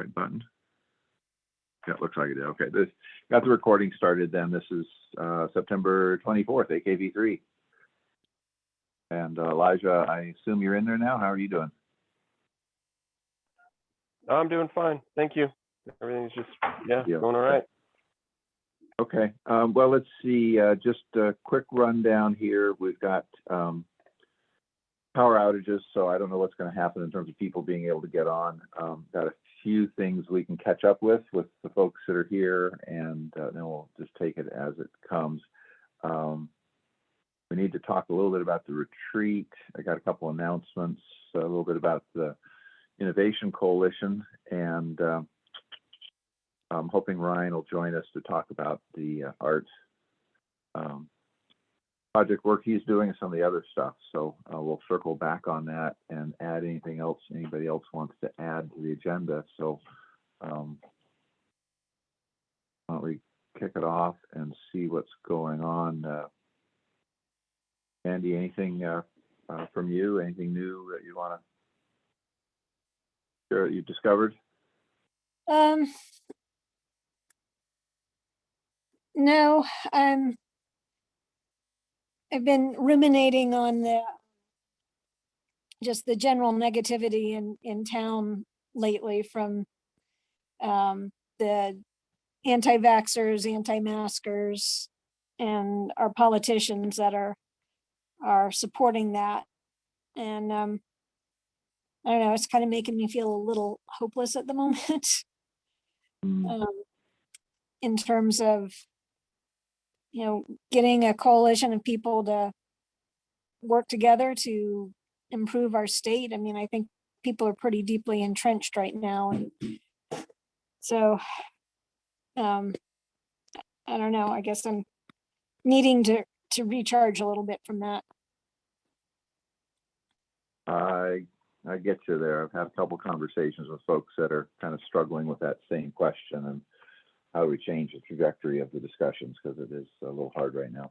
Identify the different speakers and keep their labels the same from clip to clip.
Speaker 1: right button? Yeah, it looks like it did. Okay, this got the recording started then. This is September 24th, AKV3. And Elijah, I assume you're in there now. How are you doing?
Speaker 2: I'm doing fine. Thank you. Everything's just, going all right.
Speaker 1: Okay. Well, let's see. Just a quick rundown here. We've got power outages, so I don't know what's going to happen in terms of people being able to get on. Got a few things we can catch up with the folks that are here, and then we'll just take it as it comes. We need to talk a little bit about the retreat. I got a couple announcements, a little bit about the Innovation Coalition, and I'm hoping Ryan will join us to talk about the art project work he's doing and some of the other stuff. So we'll circle back on that and add anything else anybody else wants to add to the agenda. So why don't we kick it off and see what's going on. Andy, anything from you? Anything new that you want to share that you've discovered?
Speaker 3: No, I've been ruminating on just the general negativity in town lately from the anti-vaxxers, anti-maskers, and our politicians that are supporting that. And I don't know, it's kind of making me feel a little hopeless at the moment. In terms of, getting a coalition of people to work together to improve our state. I mean, I think people are pretty deeply entrenched right now. And so, I don't know, I guess I'm needing to recharge a little bit from that.
Speaker 1: I get you there. I've had a couple conversations with folks that are kind of struggling with that same question and how do we change the trajectory of the discussions, because it is a little hard right now.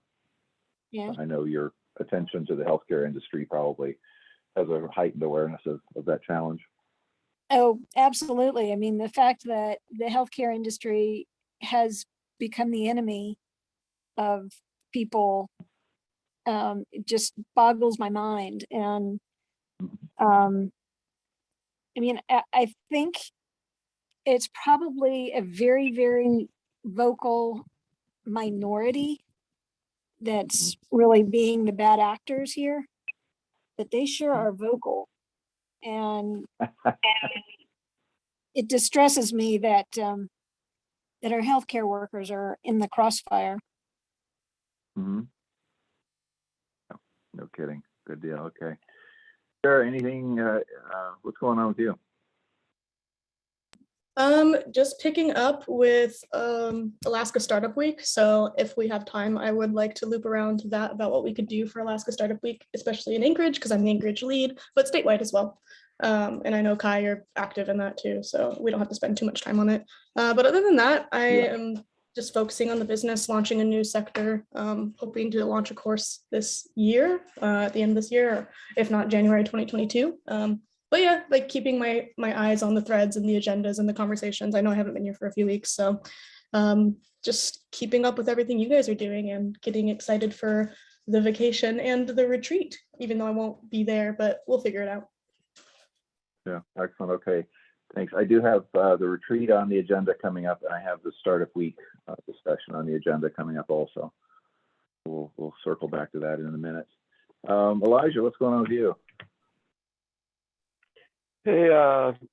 Speaker 3: Yeah.
Speaker 1: I know your attention to the healthcare industry probably has a heightened awareness of that challenge.
Speaker 3: Oh, absolutely. I mean, the fact that the healthcare industry has become the enemy of people, it just boggles my mind. And I mean, I think it's probably a very, very vocal minority that's really being the bad actors here, but they sure are vocal. And it distresses me that that our healthcare workers are in the crossfire.
Speaker 1: No kidding. Good deal. Okay. Sarah, anything, what's going on with you?
Speaker 4: Just picking up with Alaska Startup Week. So if we have time, I would like to loop around to that about what we could do for Alaska Startup Week, especially in Anchorage, because I'm the Anchorage lead, but statewide as well. And I know Kai, you're active in that too, so we don't have to spend too much time on it. But other than that, I am just focusing on the business, launching a new sector, hoping to launch a course this year, at the end of this year, or if not January 2022. But yeah, like keeping my eyes on the threads and the agendas and the conversations. I know I haven't been here for a few weeks, so just keeping up with everything you guys are doing and getting excited for the vacation and the retreat, even though I won't be there, but we'll figure it out.
Speaker 1: Yeah, excellent. Okay, thanks. I do have the retreat on the agenda coming up, and I have the Startup Week discussion on the agenda coming up also. We'll circle back to that in a minute. Elijah, what's going on with you?
Speaker 2: Hey,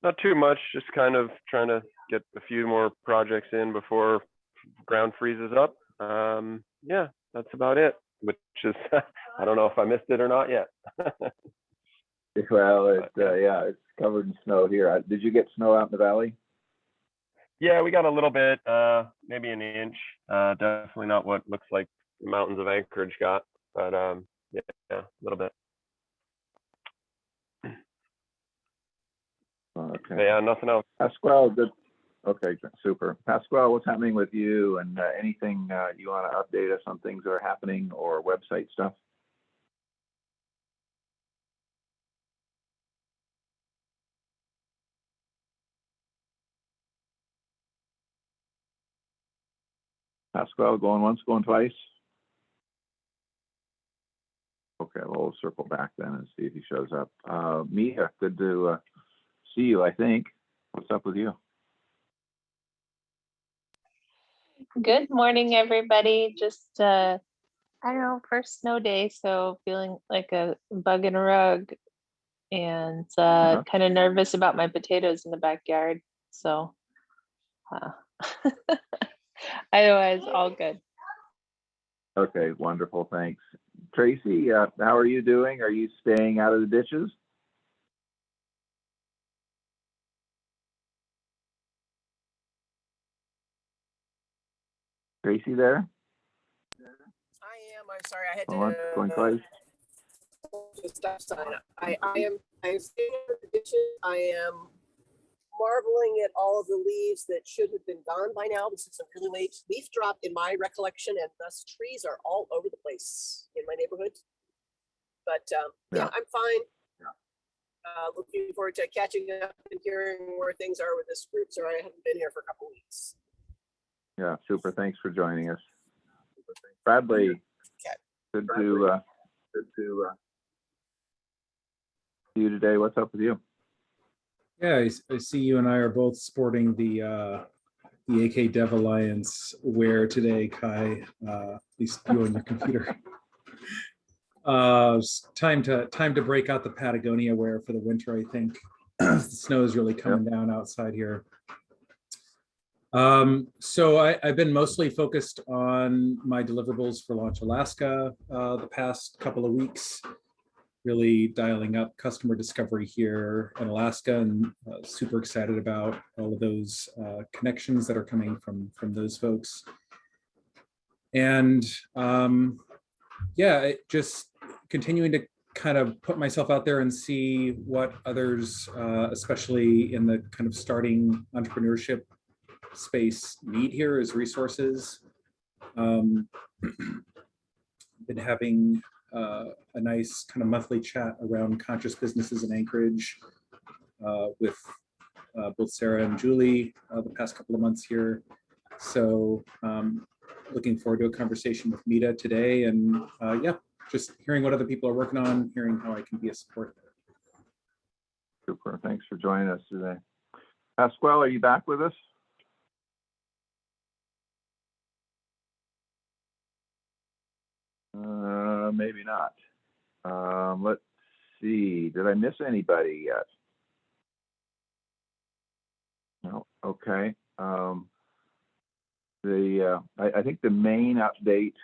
Speaker 2: not too much, just kind of trying to get a few more projects in before ground freezes up. Yeah, that's about it, which is, I don't know if I missed it or not yet.
Speaker 1: Well, yeah, it's covered in snow here. Did you get snow out in the valley?
Speaker 2: Yeah, we got a little bit, maybe an inch. Definitely not what looks like the mountains of Anchorage got, but yeah, a little bit.
Speaker 1: Okay.
Speaker 2: Yeah, nothing else.
Speaker 1: Pasquale, good. Okay, super. Pasquale, what's happening with you, and anything you want to update us on things that are happening or website stuff? Pasquale, going once, going twice? Okay, well, we'll circle back then and see if he shows up. Mia, good to see you, I think. What's up with you?
Speaker 5: Good morning, everybody. Just, I don't know, first snow day, so feeling like a bug in a rug and kind of nervous about my potatoes in the backyard. So, otherwise, all good.
Speaker 1: Okay, wonderful, thanks. Tracy, how are you doing? Are you staying out of the ditches? Tracy there?
Speaker 6: I am. I'm sorry. I had
Speaker 1: Going once, going twice?
Speaker 6: to stop sign. I'm staying in the ditches. I am marveling at all of the leaves that should have been gone by now. This is a really late leaf drop in my recollection, and thus trees are all over the place in my neighborhood. But yeah, I'm fine. Looking forward to catching up and hearing where things are with this group. Sorry, I haven't been here for a couple weeks.
Speaker 1: Yeah, super. Thanks for joining us. Bradley, good to see you today. What's up with you?
Speaker 7: Yeah, I see you and I are both sporting the AK Dev Alliance wear today, Kai. At least you on your computer. It's time to break out the Patagonia wear for the winter, I think. The snow is really coming down outside here. So I've been mostly focused on my deliverables for Launch Alaska the past couple of weeks, really dialing up customer discovery here in Alaska, and super excited about all of those connections that are coming from those folks. And yeah, just continuing to kind of put myself out there and see what others, especially in the kind of starting entrepreneurship space, need here as resources. Been having a nice kind of monthly chat around conscious businesses in Anchorage with both Sarah and Julie the past couple of months here. So looking forward to a conversation with Mita today, and yeah, just hearing what other people are working on, hearing how I can be a support.
Speaker 1: Super. Thanks for joining us today. Pasquale, are you back with us? Maybe not. Let's see. Did I miss anybody yet? No. Okay. I think the main update.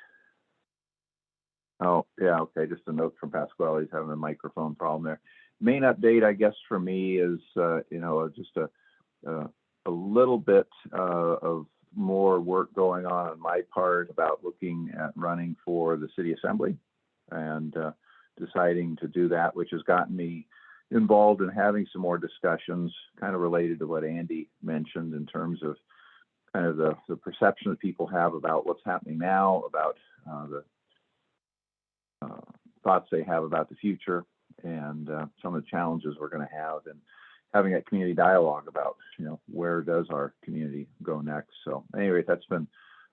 Speaker 1: Oh, yeah. Okay. Just a note from Pasquale. He's having a microphone problem there. Main update, I guess, for me is just a little bit of more work going on my part about looking at running for the city assembly and deciding to do that, which has gotten me involved in having some more discussions kind of related to what Andy mentioned in terms of kind of the perception that people have about what's happening now, about the thoughts they have about the future, and some of the challenges we're going to have, and having that community dialogue about, where does our community go next. So anyway, that's been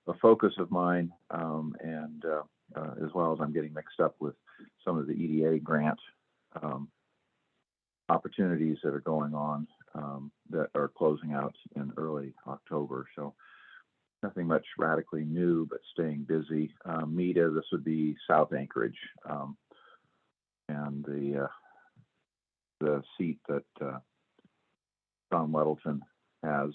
Speaker 1: a focus of mine, and as well as I'm getting mixed up with some of the EDA grant opportunities that are going on that are closing out in early October. So nothing much radically new, but staying busy. Mita, this would be South Anchorage, and the seat that Tom Weddleton has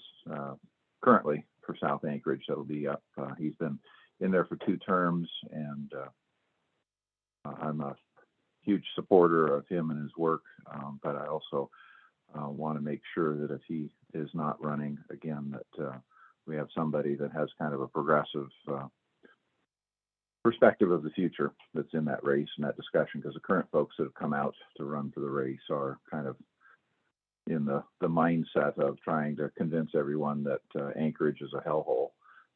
Speaker 1: currently for South Anchorage that'll be up. He's been in there for 2 terms, and I'm a huge supporter of him and his work, but I also want to make sure that if he is not running again, that we have somebody that has kind of a progressive perspective of the future that's in that race and that discussion, because the current folks that have come out to run for the race are kind of in the mindset of trying to convince everyone that Anchorage is a hellhole.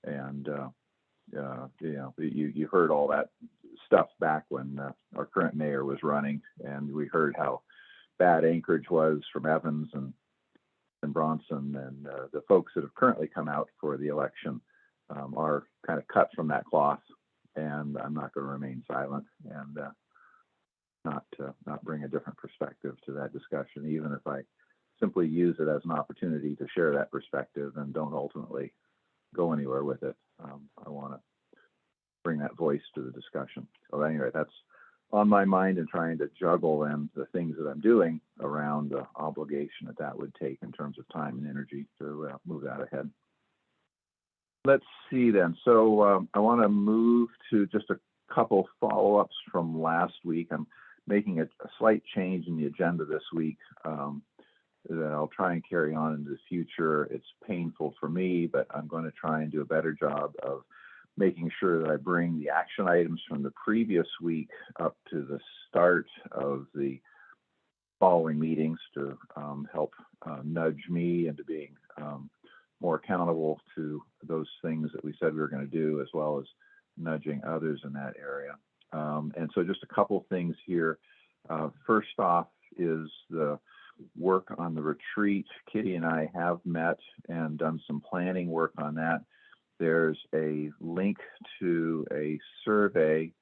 Speaker 1: And you heard all that stuff back when our current mayor was running, and we heard how bad Anchorage was from Evans and Bronson, and the folks that have currently come out for the election are kind of cut from that cloth, and I'm not going to remain silent and not bring a different perspective to that discussion, even if I simply use it as an opportunity to share that perspective and don't ultimately go anywhere with it. I want to bring that voice to the discussion. So anyway, that's on my mind and trying to juggle and the things that I'm doing around the obligation that would take in terms of time and energy to move that ahead. Let's see then. So I want to move to just a couple follow-ups from last week. I'm making a slight change in the agenda this week that I'll try and carry on into the future. It's painful for me, but I'm going to try and do a better job of making sure that I bring the action items from the previous week up to the start of the following meetings to help nudge me into being more accountable to those things that we said we were going to do, as well as nudging others in that area. And so just a couple things here. First off is the work on the retreat. Kitty and I have met and done some planning work on that. There's a link to a survey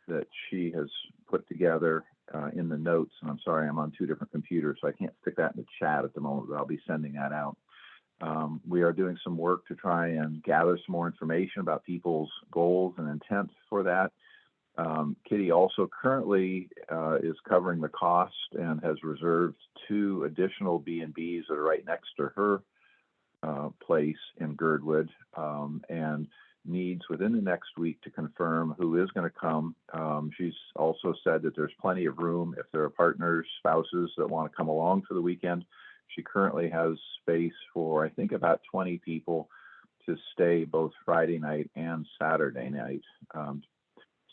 Speaker 1: that she has put together in the notes. And I'm sorry, I'm on two different computers, so I can't stick that in the chat at the moment, but I'll be sending that out. We are doing some work to try and gather some more information about people's goals and intent for that. Kitty also currently is covering the cost and has reserved 2 additional B&Bs that are right next to her place in Girdwood, and needs within the next week to confirm who is going to come. She's also said that there's plenty of room if there are partners, spouses that want to come along for the weekend. She currently has space for, I think, about 20 people to stay both Friday night and Saturday night.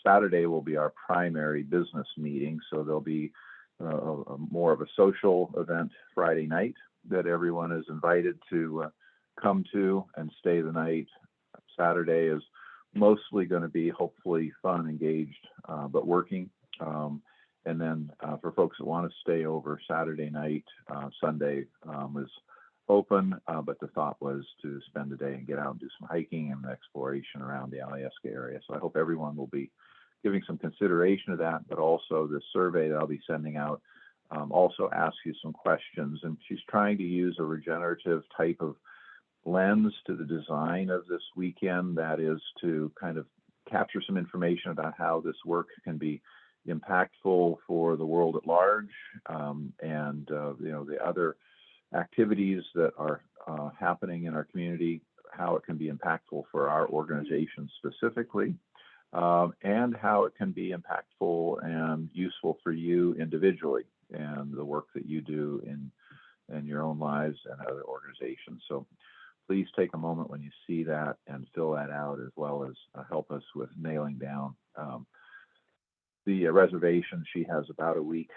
Speaker 1: Saturday will be our primary business meeting, so there'll be more of a social event Friday night that everyone is invited to come to and stay the night. Saturday is mostly going to be hopefully fun, engaged, but working. And then for folks that want to stay over Saturday night, Sunday is open, but the thought was to spend the day and get out and do some hiking and exploration around the Alyeska area. So I hope everyone will be giving some consideration to that, but also the survey that I'll be sending out also asks you some questions. And she's trying to use a regenerative type of lens to the design of this weekend, that is to kind of capture some information about how this work can be impactful for the world at large, and the other activities that are happening in our community, how it can be impactful for our organization specifically, and how it can be impactful and useful for you individually and the work that you do in your own lives and other organizations. So please take a moment when you see that and fill that out, as well as help us with nailing down the reservation. She has about a week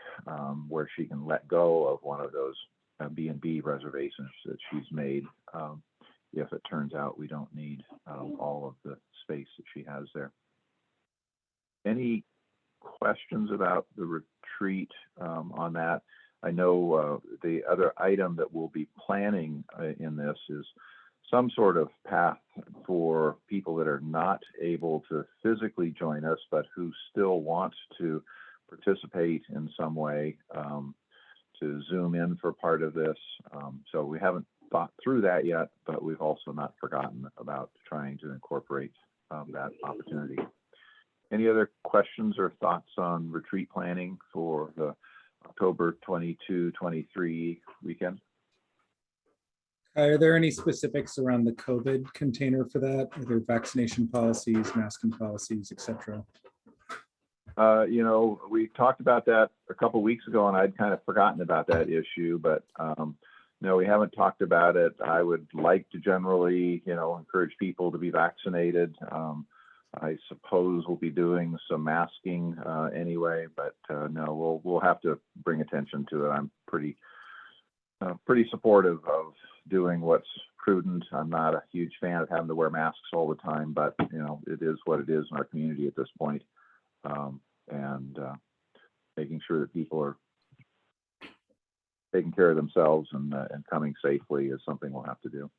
Speaker 1: where she can let go of one of those B&B reservations that she's made if it turns out we don't need all of the space that she has there. Any questions about the retreat on that? I know the other item that we'll be planning in this is some sort of path for people that are not able to physically join us, but who still want to participate in some way, to Zoom in for part of this. So we haven't thought through that yet, but we've also not forgotten about trying to incorporate that opportunity. Any other questions or thoughts on retreat planning for the October 22-23 weekend?
Speaker 7: Are there any specifics around the COVID container for that? Are there vaccination policies, masking policies, etc.?
Speaker 1: We talked about that a couple of weeks ago, and I'd kind of forgotten about that issue, but no, we haven't talked about it. I would like to generally, encourage people to be vaccinated. I suppose we'll be doing some masking anyway, but no, we'll have to bring attention to it. I'm pretty supportive of doing what's prudent. I'm not a huge fan of having to wear masks all the time, but it is what it is in our community at this point. And making sure that people are taking care of themselves and coming safely is something we'll have to do.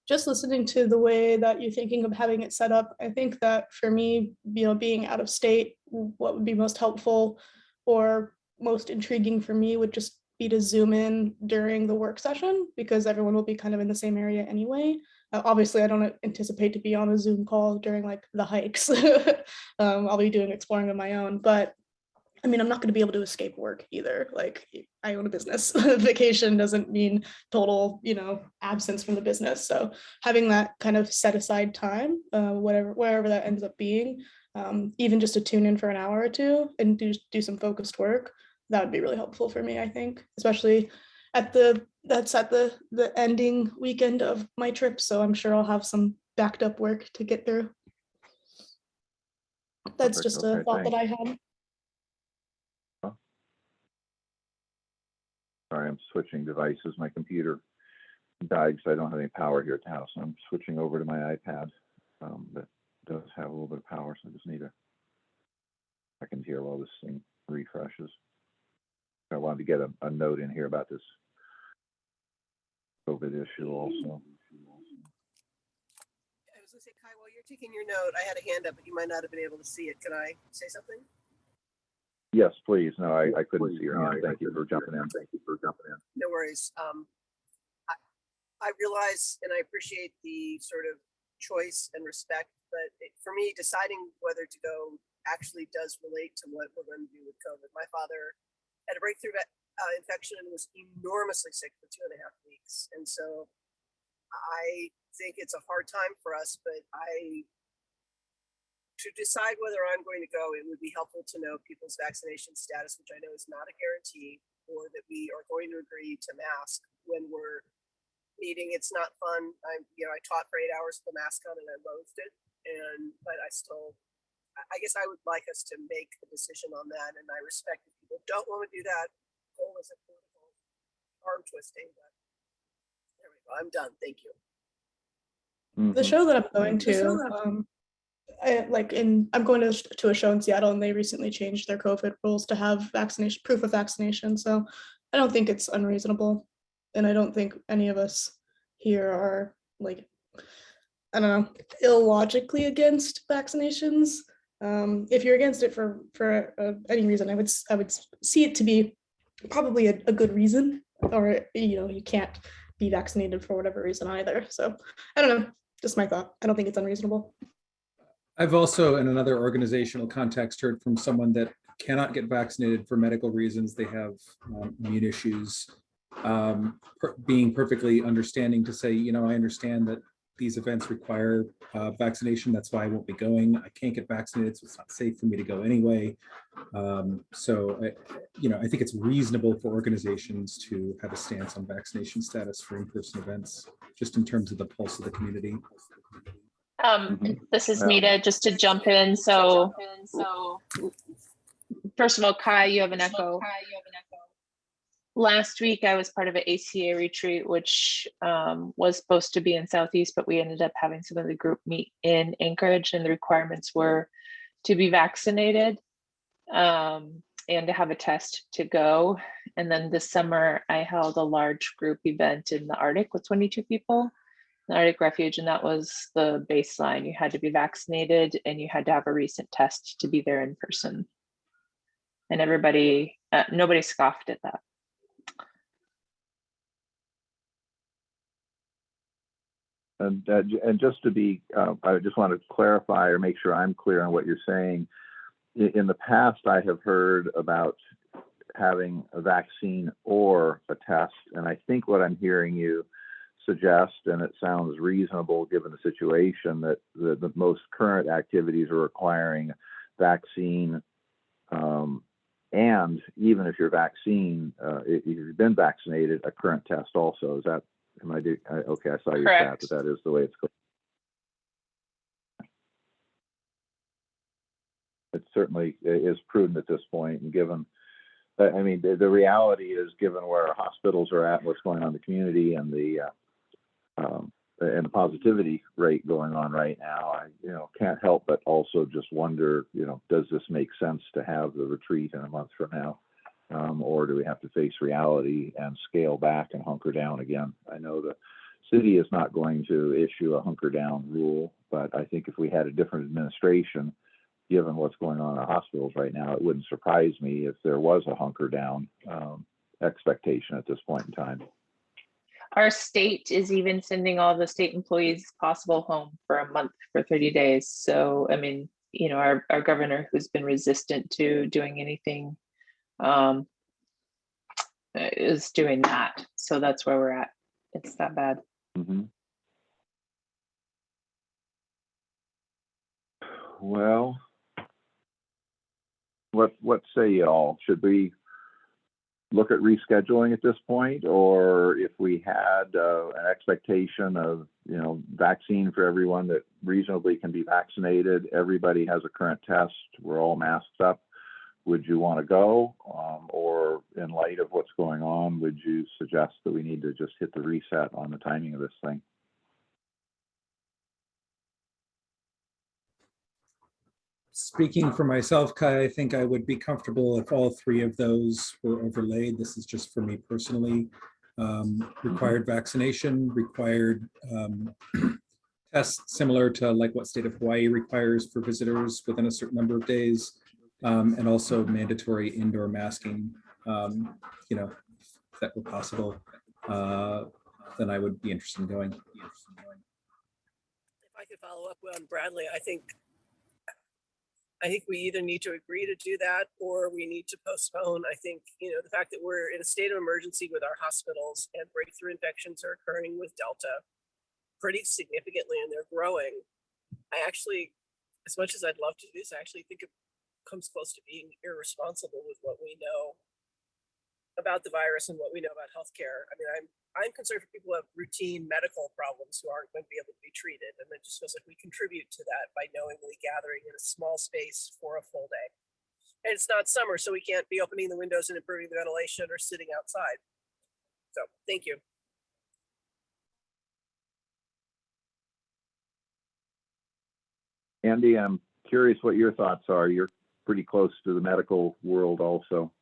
Speaker 4: just listening to the way that you're thinking of having it set up, I think that for me, being out of state, what would be most helpful or most intriguing for me would just be to zoom in during the work session because everyone will be kind of in the same area anyway. Obviously, I don't anticipate to be on a Zoom call during like the hikes. I'll be doing exploring on my own, but I mean, I'm not going to be able to escape work either. Like, I own a business. Vacation doesn't mean total, absence from the business. So having that kind of set aside time, wherever that ends up being, even just to tune in for an hour or two and do some focused work, that would be really helpful for me, I think, especially that's at the ending weekend of my trip. So I'm sure I'll have some backed up work to get through. That's
Speaker 1: Perfect.
Speaker 4: just a
Speaker 1: Okay,
Speaker 4: thought that
Speaker 1: thanks.
Speaker 4: I had.
Speaker 1: Sorry, I'm switching devices. My computer died, so I don't have any power here at the house. I'm switching over to my iPad that does have a little bit of power, so I just need a second here while this thing refreshes. I wanted to get a note in here about this COVID issue also.
Speaker 6: I was gonna say, Kai, while you're taking your note, I had a hand up, but you might not have been able to see it. Can I say something?
Speaker 1: Yes, please. No, I couldn't see your hand. Thank you for jumping in.
Speaker 6: No worries. I realize and I appreciate the sort of choice and respect, but for me, deciding whether to go actually does relate to what we're going to do with COVID. My father had a breakthrough infection and was enormously sick for 2.5 weeks. And so I think it's a hard time for us, but to decide whether I'm going to go, it would be helpful to know people's vaccination status, which I know is not a guarantee, or that we are going to agree to mask when we're meeting. It's not fun. I taught for 8 hours with a mask on and I loathed it. But I guess I would like us to make a decision on that. And I respect if people don't want to do that. Goal is a political arm twisting, but there we go. I'm done. Thank you.
Speaker 4: The show that I'm going to, I'm going to a show in Seattle, and they recently changed their COVID rules to have proof of vaccination. So I don't think it's unreasonable, and I don't think any of us here are illogically against vaccinations. If you're against it for any reason, I would see it to be probably a good reason, or you can't be vaccinated for whatever reason either. So I don't know. Just my thought. I don't think it's unreasonable.
Speaker 7: I've also, in another organizational context, heard from someone that cannot get vaccinated for medical reasons. They have immune issues, being perfectly understanding to say, I understand that these events require vaccination. That's why I won't be going. I can't get vaccinated, so it's not safe for me to go anyway. I think it's reasonable for organizations to have a stance on vaccination status for in-person events, just in terms of the pulse of the community.
Speaker 5: This is Mita, just to jump in. So first of all, Kai, you have an echo. Last week, I was part of an ACA retreat, which was supposed to be in Southeast, but we ended up having some of the group meet in Anchorage, and the requirements were to be vaccinated and to have a test to go. And then this summer, I held a large group event in the Arctic with 22 people, the Arctic Refuge, and that was the baseline. You had to be vaccinated and you had to have a recent test to be there in person. And nobody scoffed at that.
Speaker 1: And just to be, I just want to clarify or make sure I'm clear on what you're saying. In the past, I have heard about having a vaccine or a test, and I think what I'm hearing you suggest, and it sounds reasonable given the situation, that the most current activities are requiring vaccine, and even if you're if you've been vaccinated, a current test also. Is that? Okay, I saw your chat, but that is the way it's going. It certainly is prudent at this point, and given, the reality is, given where our hospitals are at, what's going on in the community, and the positivity rate going on right now, I can't help but also just wonder, does this make sense to have the retreat in a month from now? Or do we have to face reality and scale back and hunker down again? I know the city is not going to issue a hunker down rule, but I think if we had a different administration, given what's going on in our hospitals right now, it wouldn't surprise me if there was a hunker down expectation at this point in time.
Speaker 5: Our state is even sending all the state employees possible home for a month for 30 days. So, I mean, you know, our governor, who's been resistant to doing anything, is doing that. So that's where we're at. It's that bad.
Speaker 1: Mm-hmm. Well, what say y'all? Should we look at rescheduling at this point, or if we had an expectation of, you know, vaccine for everyone that reasonably can be vaccinated, everybody has a current test, we're all masked up, would you want to go? Or in light of what's going on, would you suggest that we need to just hit the reset on the timing of this thing?
Speaker 7: Speaking for myself, Kai, I think I would be comfortable if all three of those were overlaid. This is just for me personally. Required vaccination, required tests similar to like what state of Hawaii requires for visitors within a certain number of days, and also mandatory indoor masking. You know, if that were possible, then I would be interested in going.
Speaker 6: If I could follow up on Bradley, I think we either need to agree to do that or we need to postpone. I think, you know, the fact that we're in a state of emergency with our hospitals and breakthrough infections are occurring with Delta pretty significantly and they're growing. I actually, as much as I'd love to do this, I actually think it comes close to being irresponsible with what we know about the virus and what we know about healthcare. I mean, I'm concerned for people who have routine medical problems who aren't going to be able to be treated. And it just feels like we contribute to that by knowingly gathering in a small space for a full day. And it's not summer, so we can't be opening the windows and improving the ventilation or sitting outside. So thank you.
Speaker 1: Andy, I'm curious what your thoughts are. You're pretty close to the medical world also.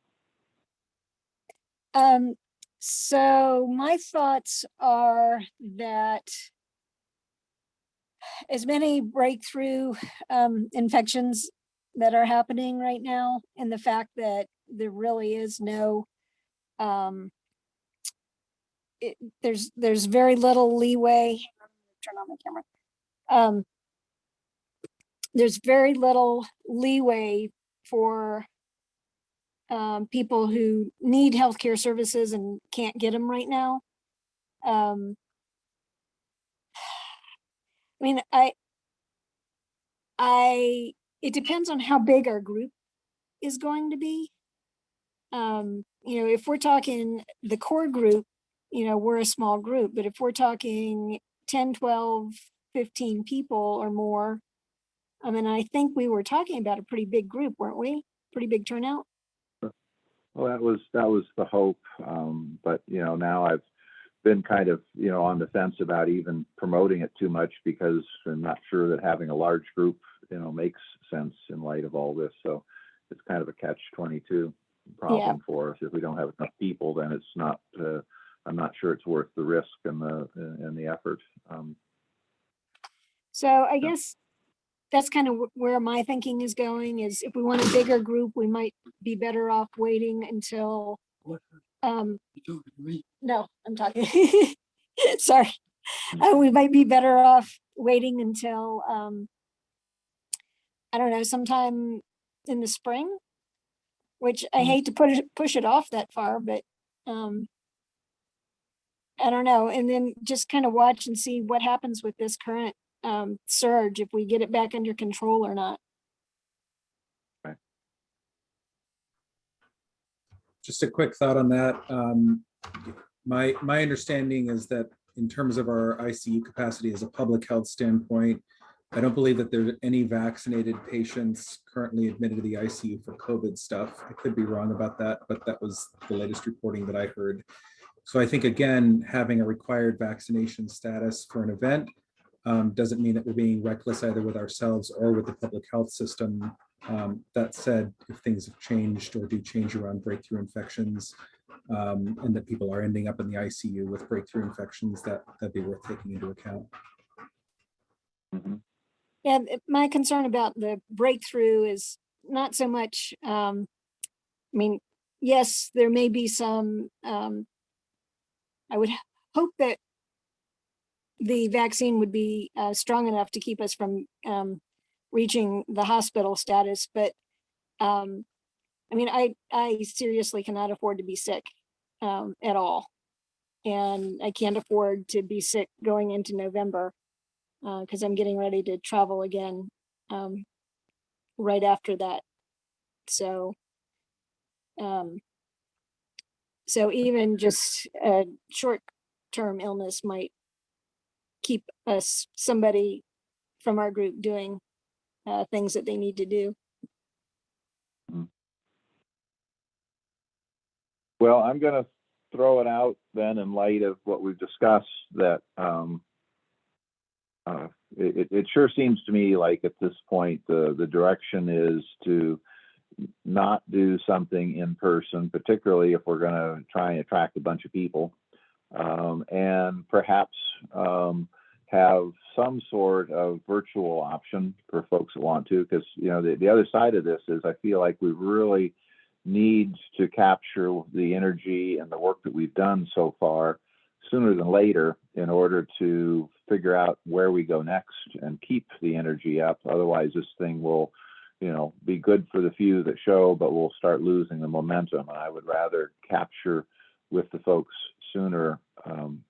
Speaker 3: So my thoughts are that as many breakthrough infections that are happening right now, and the fact that there really is no, there's very little leeway. Turn on my camera. There's very little leeway for people who need healthcare services and can't get them right now. I mean, it depends on how big our group is going to be. You know, if we're talking the core group, you know, we're a small group, but if we're talking 10, 12, 15 people or more, I mean, I think we were talking about a pretty big group, weren't we? Pretty big turnout.
Speaker 1: Well, that was the hope, but you know, now I've been kind of, you know, on the fence about even promoting it too much because I'm not sure that having a large group, you know, makes sense in light of all this. So it's kind of a catch-22 problem for us. If we don't have enough people, then it's not. I'm not sure it's worth the risk and the effort.
Speaker 3: So I guess that's kind of where my thinking is going. Is if we want a bigger group, we might be better off waiting until. No, I'm talking. Sorry, we might be better off waiting until I don't know, sometime in the spring. Which I hate to push it off that far, but I don't know. And then just kind of watch and see what happens with this current surge, if we get it back under control or not.
Speaker 1: Right.
Speaker 7: Just a quick thought on that. My understanding is that in terms of our ICU capacity as a public health standpoint, I don't believe that there's any vaccinated patients currently admitted to the ICU for COVID stuff. I could be wrong about that, but that was the latest reporting that I heard. So I think, again, having a required vaccination status for an event doesn't mean that we're being reckless either with ourselves or with the public health system. That said, if things have changed or do change around breakthrough infections, and that people are ending up in the ICU with breakthrough infections, that'd be worth taking into account.
Speaker 1: Mhm.
Speaker 3: Yeah, my concern about the breakthrough is not so much, I mean, yes, there may be some, I would hope that the vaccine would be strong enough to keep us from reaching the hospital status. But I mean, I seriously cannot afford to be sick at all. And I can't afford to be sick going into November because I'm getting ready to travel again right after that. So, so even just a short-term illness might keep us, somebody from our group, doing things that they need to do.
Speaker 1: Well, I'm going to throw it out then in light of what we've discussed that it sure seems to me like at this point the direction is to not do something in person, particularly if we're going to try and attract a bunch of people, and perhaps have some sort of virtual option for folks that want to, because the other side of this is I feel like we really need to capture the energy and the work that we've done so far sooner than later in order to figure out where we go next and keep the energy up. Otherwise, this thing will, be good for the few that show, but we'll start losing the momentum. And I would rather capture with the folks sooner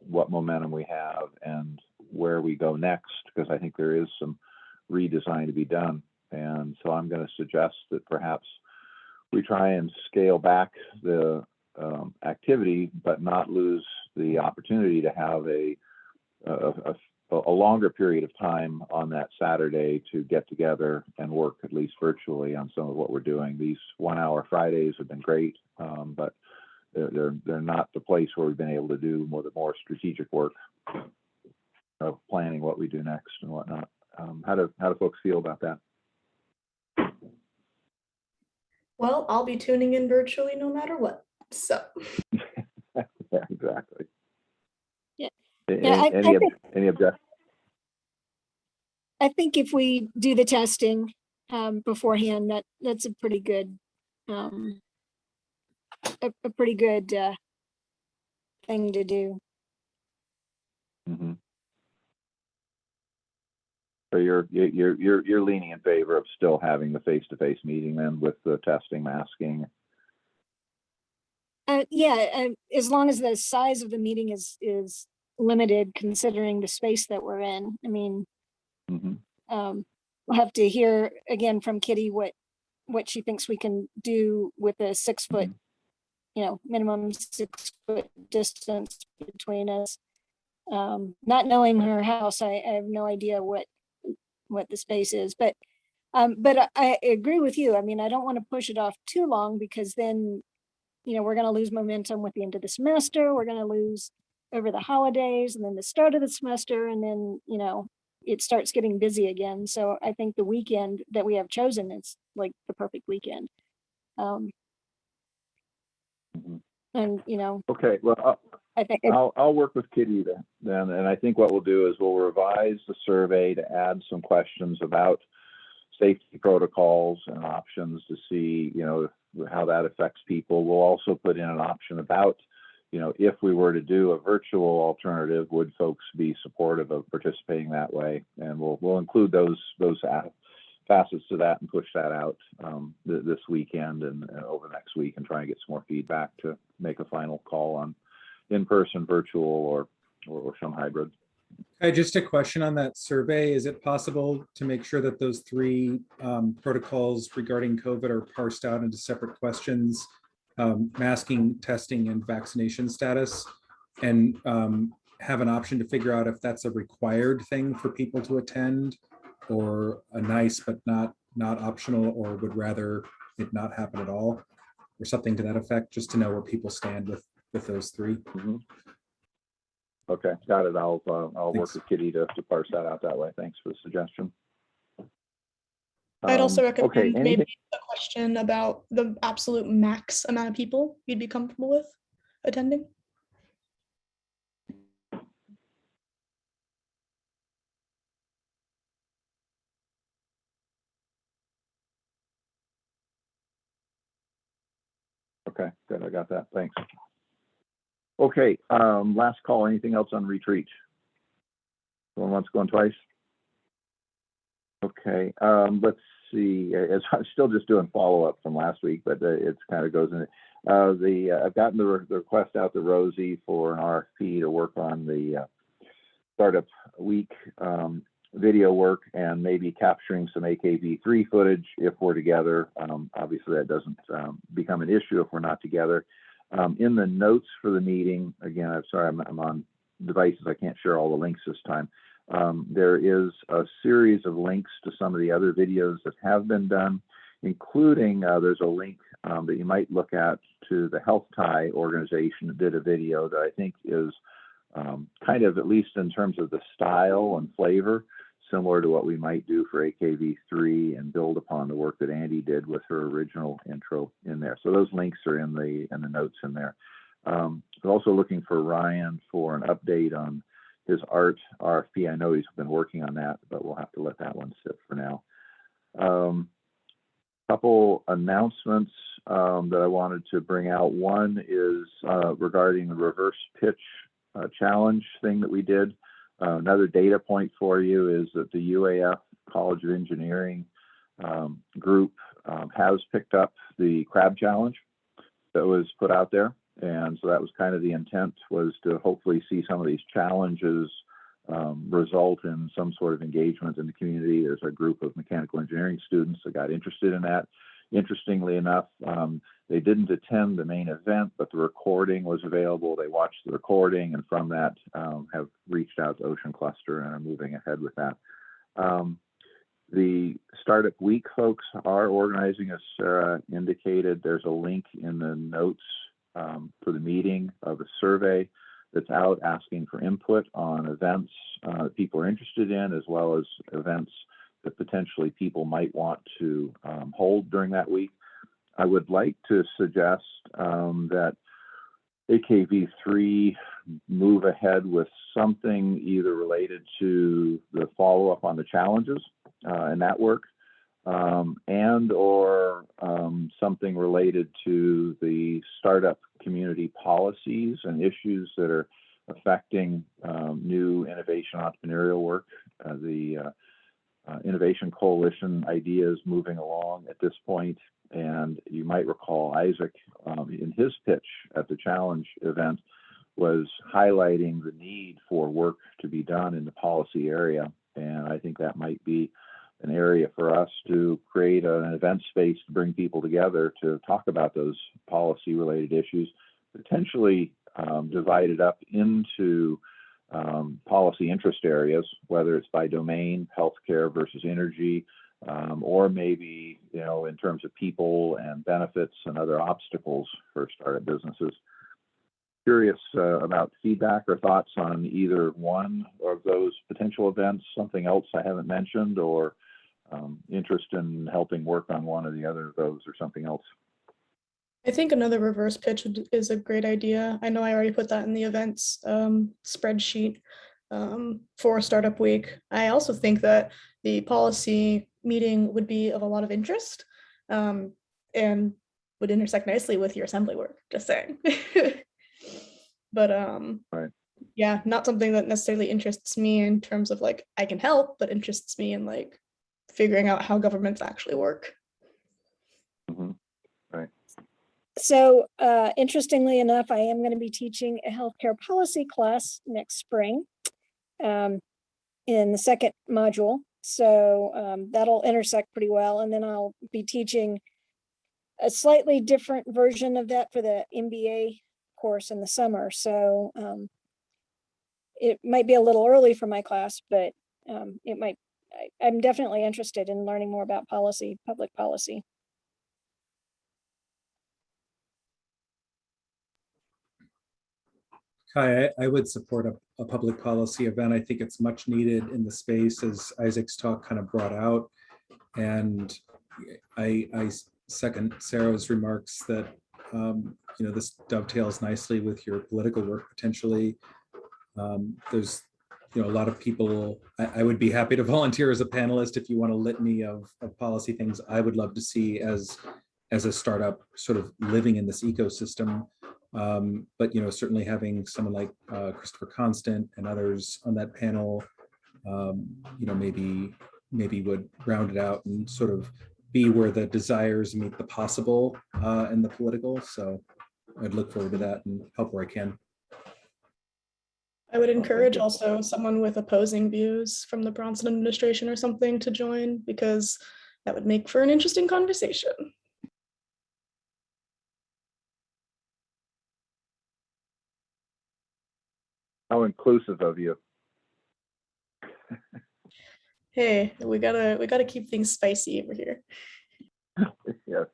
Speaker 1: what momentum we have and where we go next, because I think there is some redesign to be done. And so I'm going to suggest that perhaps we try and scale back the activity, but not lose the opportunity to have a longer period of time on that Saturday to get together and work at least virtually on some of what we're doing. These 1 hour Fridays have been great, but they're not the place where we've been able to do the more strategic work of planning what we do next and whatnot. How do folks feel about that?
Speaker 4: Well, I'll be tuning in virtually no matter what. So.
Speaker 1: Yeah, exactly.
Speaker 3: Yeah.
Speaker 1: Any objection?
Speaker 3: I think if we do the testing beforehand, that's a pretty good, a pretty good thing to do.
Speaker 1: Mm-hmm. So you're leaning in favor of still having the face-to-face meeting then with the testing, masking?
Speaker 3: Yeah, as long as the size of the meeting is limited, considering the space that we're in. I mean,
Speaker 1: Mm-hmm.
Speaker 3: We'll have to hear again from Kitty what she thinks we can do with a 6 foot, minimum 6 foot distance between us. Not knowing her house, I have no idea what the space is, but I agree with you. I mean, I don't want to push it off too long, because then, we're going to lose momentum with the end of the semester. We're going to lose over the holidays and then the start of the semester. And then, it starts getting busy again. So I think the weekend that we have chosen is like the perfect weekend. And,
Speaker 1: Okay, well,
Speaker 3: I think
Speaker 1: I'll work with Kitty then, and I think what we'll do is we'll revise the survey to add some questions about safety protocols and options to see, how that affects people. We'll also put in an option about, if we were to do a virtual alternative, would folks be supportive of participating that way? And we'll include those facets to that and push that out this weekend and over the next week, and try and get some more feedback to make a final call on in-person, virtual, or some hybrid.
Speaker 7: Just a question on that survey. Is it possible to make sure that those 3 protocols regarding COVID are parsed out into separate questions, masking, testing, and vaccination status, and have an option to figure out if that's a required thing for people to attend, or a nice but not optional, or would rather it not happen at all, or something to that effect, just to know where people stand with those 3?
Speaker 1: Mm-hmm. Okay, got it. I'll
Speaker 7: Thanks.
Speaker 1: work with Kitty to parse that out that way. Thanks for the suggestion.
Speaker 4: I'd also recommend
Speaker 1: okay,
Speaker 4: maybe a question about the absolute max amount of people you'd be comfortable with. attending.
Speaker 1: Okay, good, I got that, thanks. Okay, last call, anything else on retreat? Going once, going twice? Okay, let's see, I'm still just doing follow-up from last week, but it's kind of goes in. I've gotten the request out to Rosie for an RFP to work on the startup week video work and maybe capturing some AKV3 footage if we're together. Obviously, that doesn't become an issue if we're not together. In the notes for the meeting, again, I'm sorry, I'm on devices. I can't share all the links this time. There is a series of links to some of the other videos that have been done, including there's a link that you might look at to the Health Tie organization that did a video that I think is kind of, at least in terms of the style and flavor, similar to what we might do for AKV3 and build upon the work that Andy did with her original intro in there. So those links are in the notes in there. Also looking for Ryan for an update on his art RFP. I know he's been working on that, but we'll have to let that one sit for now. Couple announcements that I wanted to bring out. One is regarding the reverse pitch challenge thing that we did. Another data point for you is that the UAF College of Engineering group has picked up the crab challenge that was put out there. And so that was kind of the intent, was to hopefully see some of these challenges result in some sort of engagement in the community. There's a group of mechanical engineering students that got interested in that. Interestingly enough, they didn't attend the main event, but the recording was available. They watched the recording, and from that have reached out to Ocean Cluster and are moving ahead with that. The Startup Week folks are organizing, as Sarah indicated. There's a link in the notes for the meeting of a survey that's out asking for input on events that people are interested in, as well as events that potentially people might want to hold during that week. I would like to suggest that AKV3 move ahead with something either related to the follow-up on the challenges and that work, and or something related to the startup community policies and issues that are affecting new innovation entrepreneurial work. The Innovation Coalition ideas moving along at this point. And you might recall Isaac in his pitch at the challenge event was highlighting the need for work to be done in the policy area. And I think that might be an area for us to create an event space to bring people together to talk about those policy related issues, potentially divided up into policy interest areas, whether it's by domain, healthcare versus energy, or maybe, you know, in terms of people and benefits and other obstacles for startup businesses. Curious about feedback or thoughts on either one of those potential events, something else I haven't mentioned, or interest in helping work on one or the other of those, or something else.
Speaker 4: I think another reverse pitch is a great idea. I know I already put that in the events spreadsheet for Startup Week. I also think that the policy meeting would be of a lot of interest and would intersect nicely with your assembly work, just saying. But
Speaker 1: Right.
Speaker 4: yeah, not something that necessarily interests me in terms of like I can help, but interests me in like figuring out how governments actually work.
Speaker 1: Mm-hmm. Right.
Speaker 3: So interestingly enough, I am going to be teaching a healthcare policy class next spring in the second module. So that'll intersect pretty well. And then I'll be teaching a slightly different version of that for the MBA course in the summer. So it might be a little early for my class, but it might. I'm definitely interested in learning more about policy, public policy.
Speaker 7: Kai, I would support a public policy event. I think it's much needed in the space, as Isaac's talk kind of brought out. And I second Sarah's remarks that this dovetails nicely with your political work potentially. There's a lot of people. I would be happy to volunteer as a panelist if you want a litany of policy things I would love to see as a startup sort of living in this ecosystem. But certainly having someone like Christopher Constant and others on that panel, maybe would round it out and sort of be where the desires meet the possible and the political. So I'd look forward to that and help where I can.
Speaker 4: I would encourage also someone with opposing views from the Bronson administration or something to join, because that would make for an interesting conversation.
Speaker 1: How inclusive of you.
Speaker 4: Hey, we gotta keep things spicy over here.
Speaker 1: Yes.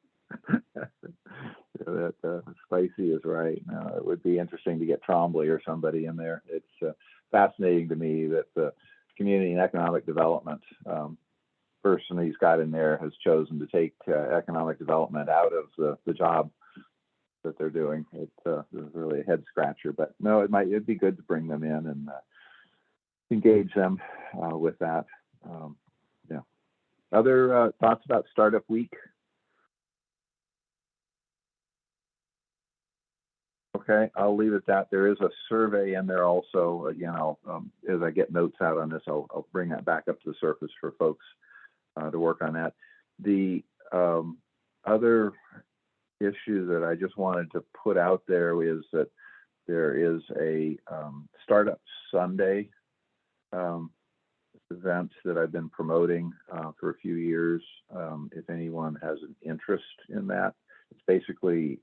Speaker 1: That spicy is right. No, it would be interesting to get Trombley or somebody in there. It's fascinating to me that the community and economic development person he's got in there has chosen to take economic development out of the job that they're doing. It's really a head scratcher, but no, it'd be good to bring them in and engage them with that. Yeah. Other thoughts about Startup Week? Okay, I'll leave it at that. There is a survey in there also. Again, as I get notes out on this, I'll bring that back up to the surface for folks to work on that. The other issue that I just wanted to put out there is that there is a Startup Sunday event that I've been promoting for a few years. If anyone has an interest in that, it's basically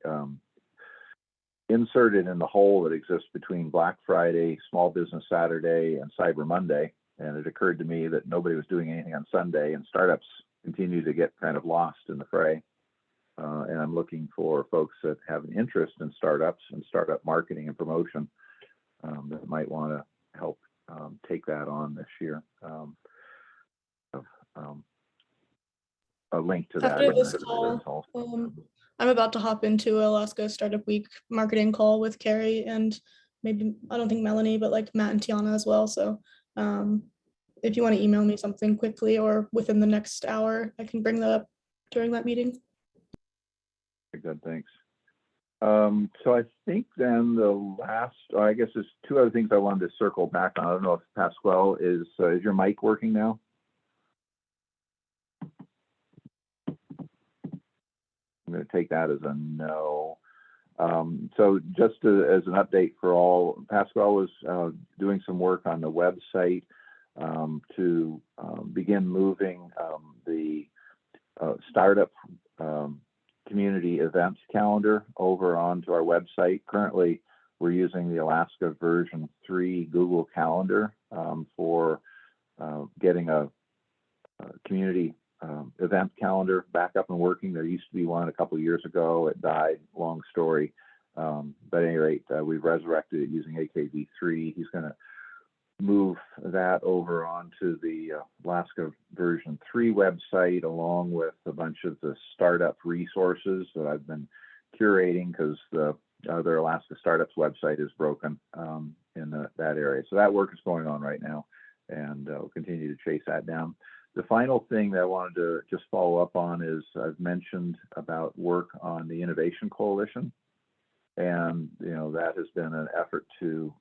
Speaker 1: inserted in the hole that exists between Black Friday, Small Business Saturday, and Cyber Monday. And it occurred to me that nobody was doing anything on Sunday, and startups continue to get kind of lost in the fray. And I'm looking for folks that have an interest in startups and startup marketing and promotion that might want to help take that on this year. A link to that.
Speaker 4: After this call, I'm about to hop into Alaska Startup Week marketing call with Carrie and maybe, I don't think Melanie, but like Matt and Tiana as well. So if you want to email me something quickly or within the next hour, I can bring that up during that meeting.
Speaker 1: Good, thanks. So I think then the last, I guess there's two other things I wanted to circle back on. I don't know if Pasquale is your mic working now? I'm going to take that as a no. So just as an update for all, Pasquale was doing some work on the website to begin moving the startup community events calendar over onto our website. Currently, we're using the Alaska version 3 Google Calendar for getting a community event calendar back up and working. There used to be one a couple of years ago. It died, long story. But at any rate, we've resurrected it using AKV3. He's going to move that over onto the Alaska version 3 website, along with a bunch of the startup resources that I've been curating, because the other Alaska Startups website is broken in that area. So that work is going on right now, and we'll continue to chase that down. The final thing that I wanted to just follow up on is I've mentioned about work on the Innovation Coalition, and that has been an effort to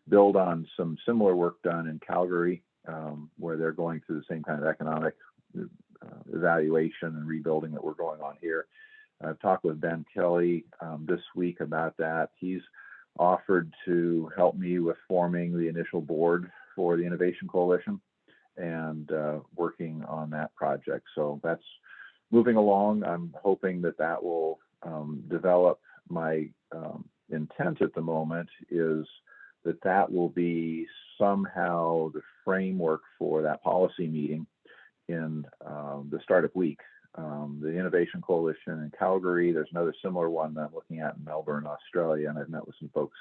Speaker 1: build on some similar work done in Calgary, where they're going through the same kind of economic evaluation and rebuilding that we're going on here. I've talked with Ben Kelly this week about that. He's offered to help me with forming the initial board for the Innovation Coalition and working on that project. So that's moving along. I'm hoping that that will develop. My intent at the moment is that that will be somehow the framework for that policy meeting in the Startup Week. The Innovation Coalition in Calgary, there's another similar one that I'm looking at in Melbourne, Australia, and I've met with some folks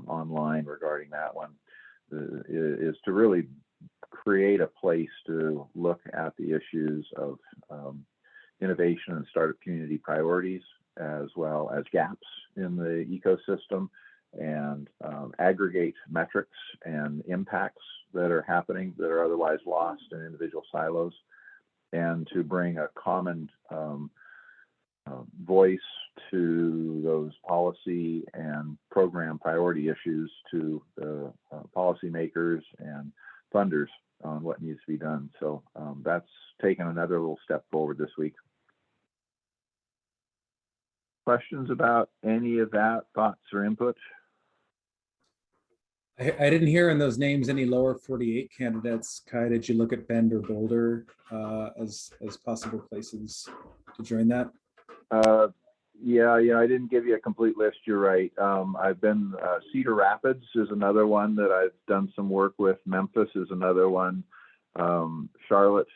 Speaker 1: online regarding that one, is to really create a place to look at the issues of innovation and startup community priorities, as well as gaps in the ecosystem, and aggregate metrics and impacts that are happening that are otherwise lost in individual silos, and to bring a common voice to those policy and program priority issues to the policymakers and funders on what needs to be done. So that's taken another little step forward this week. Questions about any of that, thoughts or input?
Speaker 7: I didn't hear in those names any lower 48 candidates. Kai, did you look at Bend or Boulder as possible places to join that?
Speaker 1: Yeah, I didn't give you a complete list. You're right. I've been, Cedar Rapids is another one that I've done some work with. Memphis is another one. Charlotte,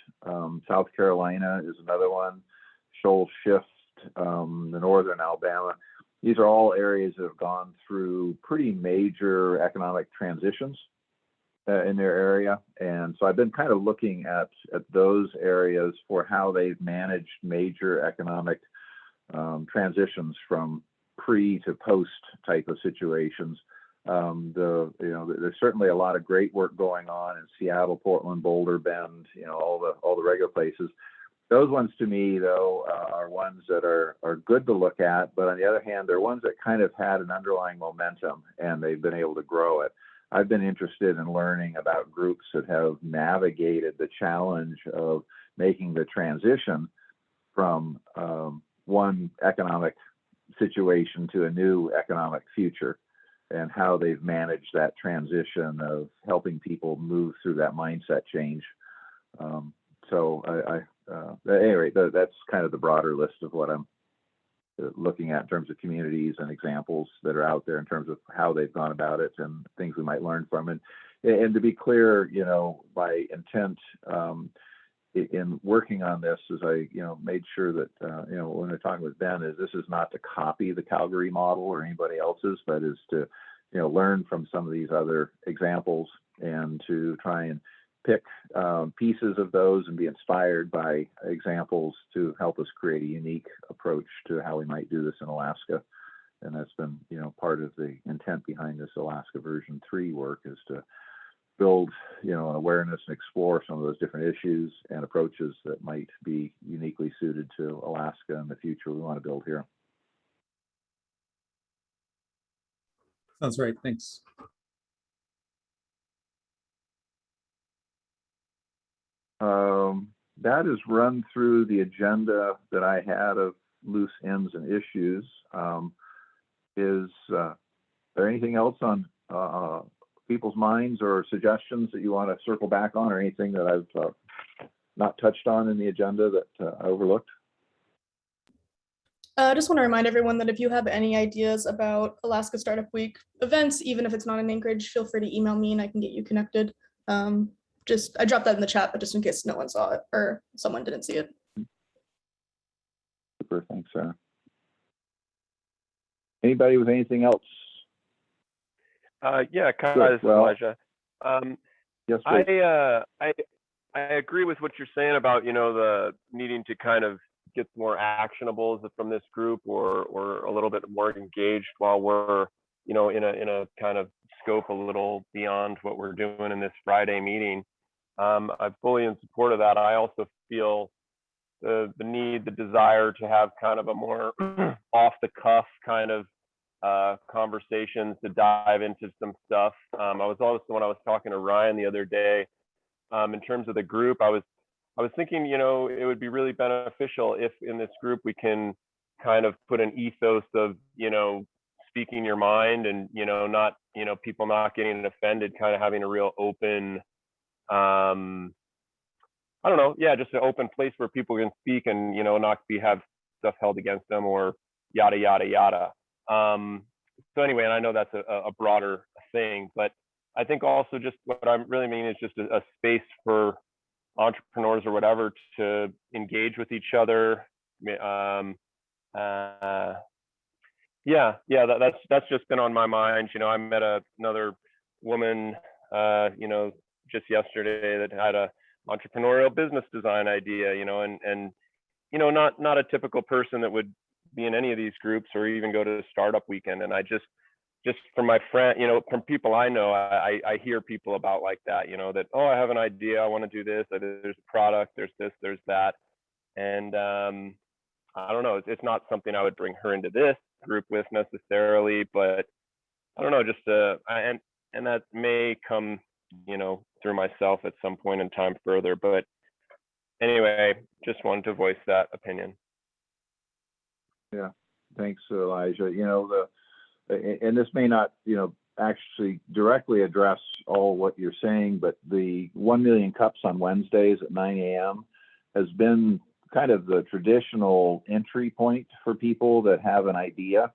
Speaker 1: South Carolina is another one. Shoal Shift, the northern Alabama. These are all areas that have gone through pretty major economic transitions in their area. And so I've been kind of looking at those areas for how they've managed major economic transitions from pre to post type of situations. There's certainly a lot of great work going on in Seattle, Portland, Boulder, Bend, all the regular places. Those ones to me, though, are ones that are good to look at, but on the other hand, they're ones that kind of had an underlying momentum and they've been able to grow it. I've been interested in learning about groups that have navigated the challenge of making the transition from one economic situation to a new economic future, and how they've managed that transition of helping people move through that mindset change. Anyway, that's kind of the broader list of what I'm looking at in terms of communities and examples that are out there in terms of how they've gone about it and things we might learn from. And to be clear, my intent in working on this is I made sure that when we're talking with Ben, is this is not to copy the Calgary model or anybody else's, but is to learn from some of these other examples and to try and pick pieces of those and be inspired by examples to help us create a unique approach to how we might do this in Alaska. And that's been, part of the intent behind this Alaska version 3 work, is to build, an awareness and explore some of those different issues and approaches that might be uniquely suited to Alaska and the future we want to build here.
Speaker 7: Sounds right. Thanks.
Speaker 1: That is run through the agenda that I had of loose ends and issues. Is there anything else on people's minds or suggestions that you want to circle back on, or anything that I've not touched on in the agenda that I overlooked?
Speaker 4: I just want to remind everyone that if you have any ideas about Alaska Startup Week events, even if it's not in Anchorage, feel free to email me and I can get you connected. I dropped that in the chat, but just in case no one saw it or someone didn't see it.
Speaker 1: Super, thanks, Sarah. Anybody with anything else?
Speaker 2: Yeah, Kai,
Speaker 1: Good.
Speaker 2: this is
Speaker 1: Well,
Speaker 2: Elijah.
Speaker 1: Yes, please.
Speaker 2: I agree with what you're saying about the needing to kind of get more actionables from this group, or a little bit more engaged while we're in a kind of scope a little beyond what we're doing in this Friday meeting. I'm fully in support of that. I also feel the need, the desire to have kind of a more off the cuff kind of conversations to dive into some stuff. I was also, when I was talking to Ryan the other day, in terms of the group, I was thinking, it would be really beneficial if in this group we can kind of put an ethos of, speaking your mind and, not, people not getting offended, kind of having a real open, I don't know, yeah, just an open place where people can speak and, not have stuff held against them or yada, yada, yada. So anyway, and I know that's a broader thing, but I think also just what I really mean is just a space for entrepreneurs or whatever to engage with each other. That's just been on my mind. I met another woman, just yesterday that had a entrepreneurial business design idea, and not a typical person that would be in any of these groups or even go to startup weekend. And I just from my friend, from people I know, I hear people about like that, that, oh, I have an idea, I want to do this, there's a product, there's this, there's that. And I don't know, it's not something I would bring her into this group with necessarily, but I don't know, just and that may come, through myself at some point in time further. But anyway, just wanted to voice that opinion.
Speaker 1: Yeah, thanks, Elijah. And this may not, actually directly address all what you're saying, but the 1 million cups on Wednesdays at 9 a.m. has been kind of the traditional entry point for people that have an idea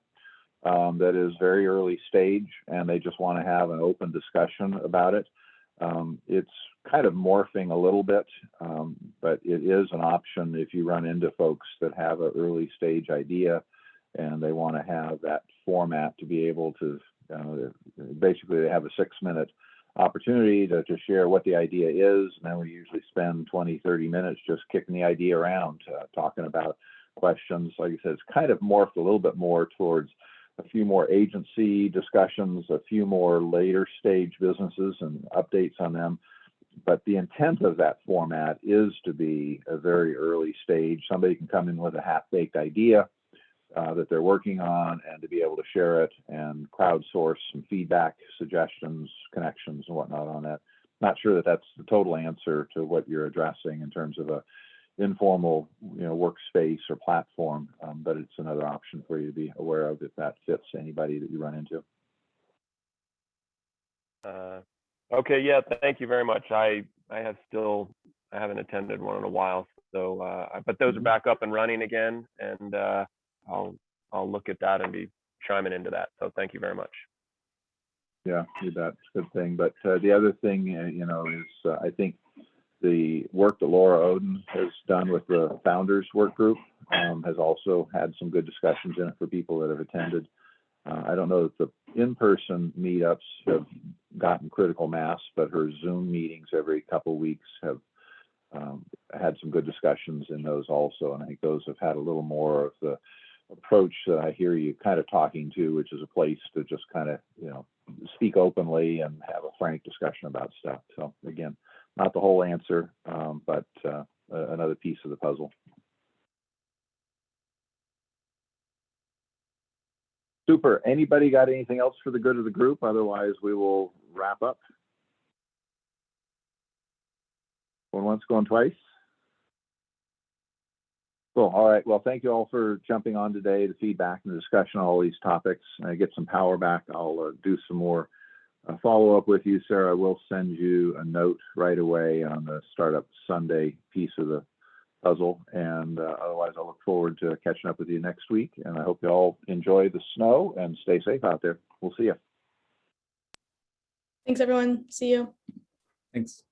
Speaker 1: that is very early stage and they just want to have an open discussion about it. It's kind of morphing a little bit, but it is an option if you run into folks that have an early stage idea and they want to have that format to be able to, basically they have a 6-minute opportunity to share what the idea is. And then we usually spend 20-30 minutes just kicking the idea around, talking about questions. Like I said, it's kind of morphed a little bit more towards a few more agency discussions, a few more later stage businesses and updates on them. But the intent of that format is to be a very early stage. Somebody can come in with a half-baked idea that they're working on and to be able to share it and crowdsource some feedback, suggestions, connections, and whatnot on that. Not sure that that's the total answer to what you're addressing in terms of a informal, workspace or platform, but it's another option for you to be aware of if that fits anybody that you run into.
Speaker 2: Okay, yeah, thank you very much. I haven't attended one in a while, so but those are back up and running again, and I'll look at that and be chiming into that. So thank you very much.
Speaker 1: Yeah, you bet. It's a good thing. But the other thing, is I think the work that Laura Oden has done with the Founders Work Group has also had some good discussions in it for people that have attended. I don't know that the in-person meetups have gotten critical mass, but her Zoom meetings every couple of weeks have had some good discussions in those also. And I think those have had a little more of the approach that I hear you kind of talking to, which is a place to just kind of, speak openly and have a frank discussion about stuff. So again, not the whole answer, but another piece of the puzzle. Super. Anybody got anything else for the good of the group? Otherwise, we will wrap up. Going once, going twice. Cool. All right. Well, thank you all for jumping on today, the feedback and the discussion on all these topics. I get some power back. I'll do some more follow up with you, Sarah. I will send you a note right away on the Startup Sunday piece of the puzzle. And otherwise, I look forward to catching up with you next week. And I hope you all enjoy the snow and stay safe out there. We'll see you.
Speaker 4: Thanks, everyone. See you.
Speaker 7: Thanks.